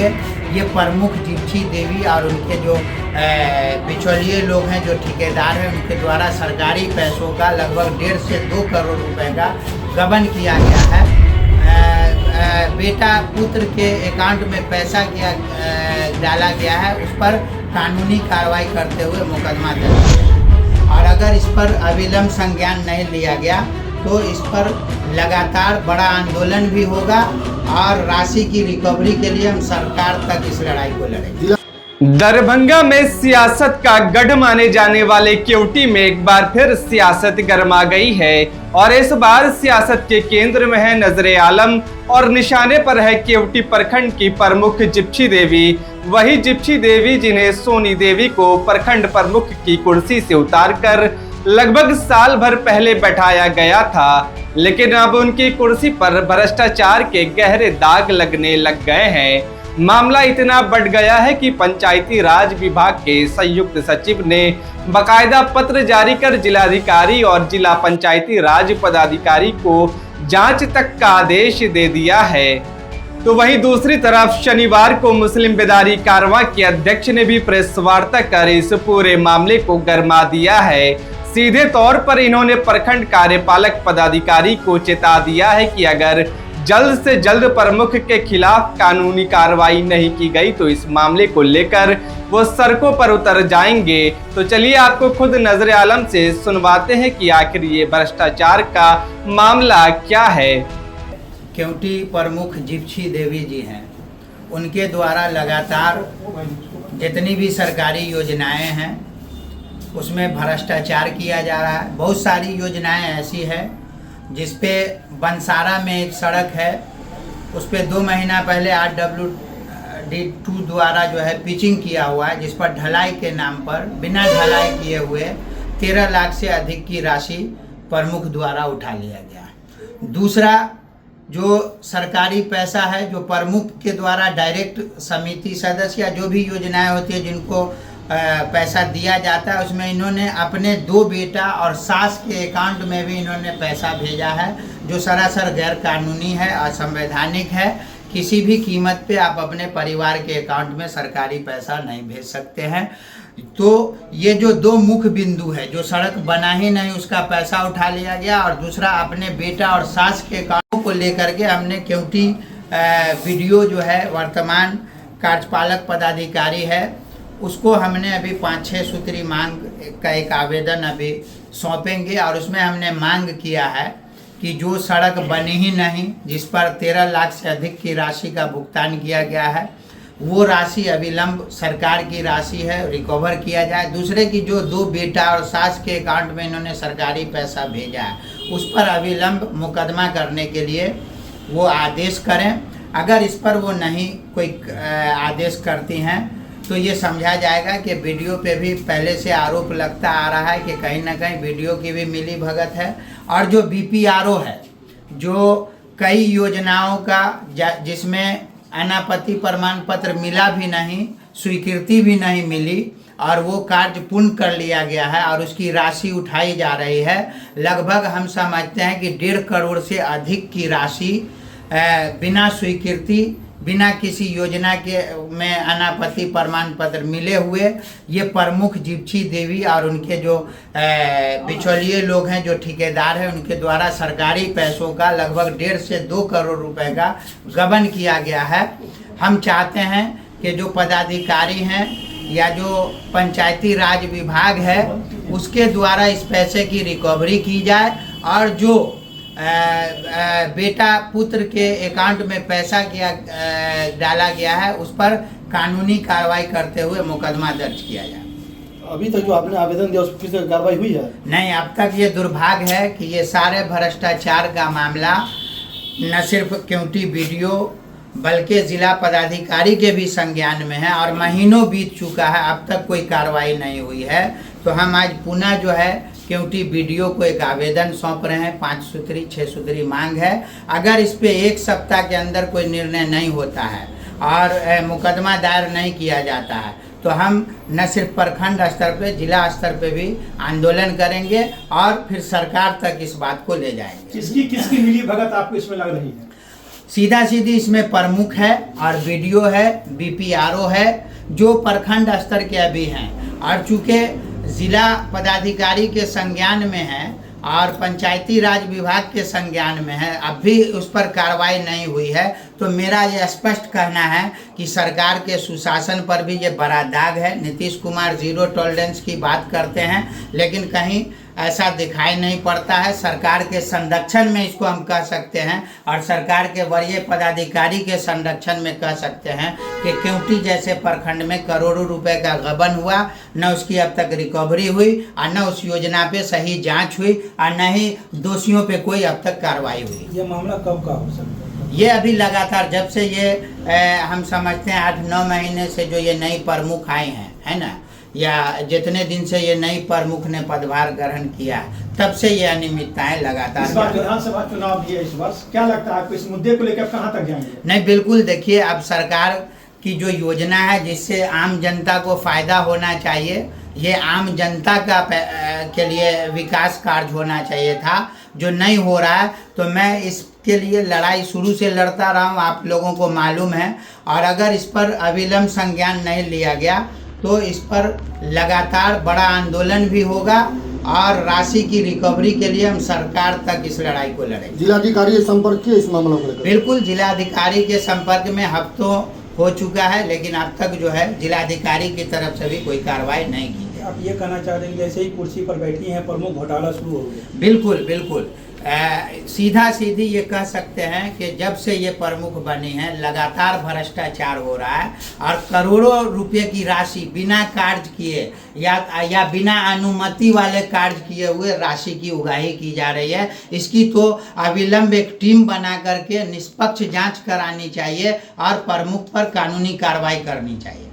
ये प्रमुख जिप्सी देवी और उनके जो बिचौलिए लोग हैं, जो ठेकेदार हैं, उनके द्वारा सरकारी पैसों का लगभग 1.5 से 2 करोड़ रुपए का गबन किया गया है। बेटा पुत्र के अकाउंट में पैसा डाला गया है, उस पर कानूनी कार्रवाई करते हुए मुकदमा दर्ज है। और अगर इस पर अविलंब संज्ञान नहीं लिया गया तो इस पर लगातार बड़ा आंदोलन भी होगा और राशि की रिकवरी के लिए हम सरकार तक इस लड़ाई को लड़ेंगे। दरभंगा में सियासत का गढ़ माने जाने वाले केवटी में एक बार फिर सियासत गरमा गई है और इस बार सियासत के केंद्र में है नजरे आलम और निशाने पर है केवटी प्रखंड की प्रमुख जिप्सी देवी। वही जिप्सी देवी जिन्हें सोनी देवी को प्रखंड प्रमुख की कुर्सी से उतारकर लगभग साल भर पहले बैठाया गया था, लेकिन अब उनकी कुर्सी पर भ्रष्टाचार के गहरे दाग लगने लग गए हैं। मामला इतना बढ़ गया है कि पंचायती राज विभाग के संयुक्त सचिव ने बकायदा पत्र जारी कर जिलाधिकारी और जिला पंचायती राज पदाधिकारी को जांच तक का आदेश दे दिया है। तो वहीं दूसरी तरफ शनिवार को मुस्लिम बेदारी कारवां के अध्यक्ष ने भी प्रेस वार्ता कर इस पूरे मामले को गरमा दिया है। सीधे तौर पर इन्होंने प्रखंड कार्यपालक पदाधिकारी को चेता दिया है कि अगर जल्द से जल्द प्रमुख के खिलाफ कानूनी कार्रवाई नहीं की गई तो इस मामले को लेकर वो सड़कों पर उतर जाएंगे। तो चलिए आपको खुद नजरे आलम से सुनवाते हैं कि आखिर ये भ्रष्टाचार का मामला क्या है। केवटी प्रमुख जिप्सी देवी जी हैं, उनके द्वारा लगातार जितनी भी सरकारी योजनाएं हैं उसमें भ्रष्टाचार किया जा रहा है। बहुत सारी योजनाएं ऐसी है जिस पे बंसारा में एक सड़क है, उस पे 2 महीना पहले RWD2 द्वारा जो है पिचिंग किया हुआ है, जिस पर ढलाई के नाम पर बिना ढलाई किए हुए 13 लाख से अधिक की राशि प्रमुख द्वारा उठा लिया गया। दूसरा जो सरकारी पैसा है जो प्रमुख के द्वारा डायरेक्ट समिति सदस्य या जो भी योजनाएं होती है जिनको पैसा दिया जाता है, उसमें इन्होंने अपने 2 बेटा और सास के अकाउंट में भी इन्होंने पैसा भेजा है, जो सरासर गैर कानूनी है, असंवैधानिक है। किसी भी कीमत पे आप अपने परिवार के अकाउंट में सरकारी पैसा नहीं भेज सकते हैं। तो ये जो 2 मुख्य बिंदु है, जो सड़क बना ही नहीं उसका पैसा उठा लिया गया, और दूसरा अपने बेटा और सास के अकाउंट को लेकर के हमने केवटी वीडियो जो है वर्तमान कार्यपालक पदाधिकारी है उसको हमने अभी 5-6 सूत्री मांग का एक आवेदन अभी सौंपेंगे, और उसमें हमने मांग किया है कि जो सड़क बनी ही नहीं, जिस पर 13 लाख से अधिक की राशि का भुगतान किया गया है, वो राशि अविलंब सरकार की राशि है, रिकवर किया जाए। दूसरे की जो 2 बेटा और सास के अकाउंट में इन्होंने सरकारी पैसा भेजा है उस पर अविलंब मुकदमा करने के लिए वो आदेश करें। अगर इस पर वो नहीं कोई आदेश करती हैं तो ये समझा जाएगा कि वीडियो पे भी पहले से आरोप लगता आ रहा है कि कहीं ना कहीं वीडियो की भी मिली भगत है, और जो BPRO है, जो कई योजनाओं का जिसमें अनापत्ति प्रमाण पत्र मिला भी नहीं, स्वीकृति भी नहीं मिली, और वो कार्य पूर्ण कर लिया गया है और उसकी राशि उठाई जा रही है। लगभग हम समझते हैं कि 1.5 करोड़ से अधिक की राशि बिना स्वीकृति, बिना किसी योजना के में अनापत्ति प्रमाण पत्र मिले हुए ये प्रमुख जिप्सी देवी और उनके जो बिचौलिए लोग हैं, जो ठेकेदार हैं, उनके द्वारा सरकारी पैसों का लगभग 1.5 से 2 करोड़ रुपए का गबन किया गया है। हम चाहते हैं कि जो पदाधिकारी हैं या जो पंचायती राज विभाग है उसके द्वारा इस पैसे की रिकवरी की जाए, और जो बेटा पुत्र के अकाउंट में पैसा डाला गया है उस पर कानूनी कार्रवाई करते हुए मुकदमा दर्ज किया जाए। अभी तक जो आपने आवेदन दिया उस पर फिर से कार्रवाई हुई है? नहीं, अब तक ये दुर्भाग्य है कि ये सारे भ्रष्टाचार का मामला न सिर्फ केवटी वीडियो बल्कि जिला पदाधिकारी के भी संज्ञान में है, और महीनों बीत चुका है, अब तक कोई कार्रवाई नहीं हुई है। तो हम आज पुनः जो है केवटी वीडियो को एक आवेदन सौंप रहे हैं। 5 सूत्री 6 सूत्री मांग है। अगर इस पे 1 सप्ताह के अंदर कोई निर्णय नहीं होता है और मुकदमा दायर नहीं किया जाता है तो हम न सिर्फ प्रखंड स्तर पे, जिला स्तर पे भी आंदोलन करेंगे और फिर सरकार तक इस बात को ले जाएंगे। किसकी मिली भगत आपको इसमें लग रही है? सीधा सीधी इसमें प्रमुख है और वीडियो है, बीपीआरओ है, जो प्रखंड स्तर के अभी हैं। और चूँकि जिला पदाधिकारी के संज्ञान में है और पंचायती राज विभाग के संज्ञान में है, अब भी उस पर कार्रवाई नहीं हुई है, तो मेरा ये स्पष्ट कहना है कि सरकार के सुशासन पर भी ये बड़ा दाग है। नीतीश कुमार जीरो टॉलरेंस की बात करते हैं, लेकिन कहीं ऐसा दिखाई नहीं पड़ता है। सरकार के संरक्षण में इसको हम कह सकते हैं, और सरकार के वरीय पदाधिकारी के संरक्षण में कह सकते हैं कि केवटी जैसे प्रखंड में करोड़ों रुपए का गबन हुआ, न उसकी अब तक रिकवरी हुई और न उस योजना पे सही जांच हुई और न ही दोषियों पे कोई अब तक कार्रवाई हुई। ये मामला कब का हो सकता है? ये अभी लगातार जब से ये हम समझते हैं 8-9 महीने से जो ये नई प्रमुख आई हैं, है ना, या जितने दिन से ये नई प्रमुख ने पदभार ग्रहण किया, तब से ये अनियमितताएं लगातार। इस बार विधानसभा चुनाव भी है इस वर्ष, क्या लगता है आपको इस मुद्दे को लेकर कहां तक जाएंगे? नहीं, बिल्कुल देखिए, अब सरकार की जो योजना है जिससे आम जनता को फायदा होना चाहिए, ये आम जनता का के लिए विकास कार्य होना चाहिए था, जो नहीं हो रहा है। तो मैं इसके लिए लड़ाई शुरू से लड़ता रहा हूँ, आप लोगों को मालूम है। और अगर इस पर अविलंब संज्ञान नहीं लिया गया तो इस पर लगातार बड़ा आंदोलन भी होगा और राशि की रिकवरी के लिए हम सरकार तक इस लड़ाई को लड़ेंगे। जिलाधिकारी से संपर्क किए इस मामले को लेकर? बिल्कुल, जिलाधिकारी के संपर्क में हफ्तों हो चुका है, लेकिन अब तक जो है जिलाधिकारी की तरफ से भी कोई कार्रवाई नहीं की है। आप ये कहना चाह रहे हैं जैसे ही कुर्सी पर बैठी हैं प्रमुख घोटाला शुरू हो गया? बिल्कुल बिल्कुल, सीधा सीधी ये कह सकते हैं कि जब से ये प्रमुख बनी है लगातार भ्रष्टाचार हो रहा है और करोड़ों रुपए की राशि बिना कार्य किए या बिना अनुमति वाले कार्य किए हुए राशि की उगाही की जा रही है। इसकी तो अविलंब एक टीम बना करके निष्पक्ष जांच करानी चाहिए और प्रमुख पर कानूनी कार्रवाई करनी चाहिए।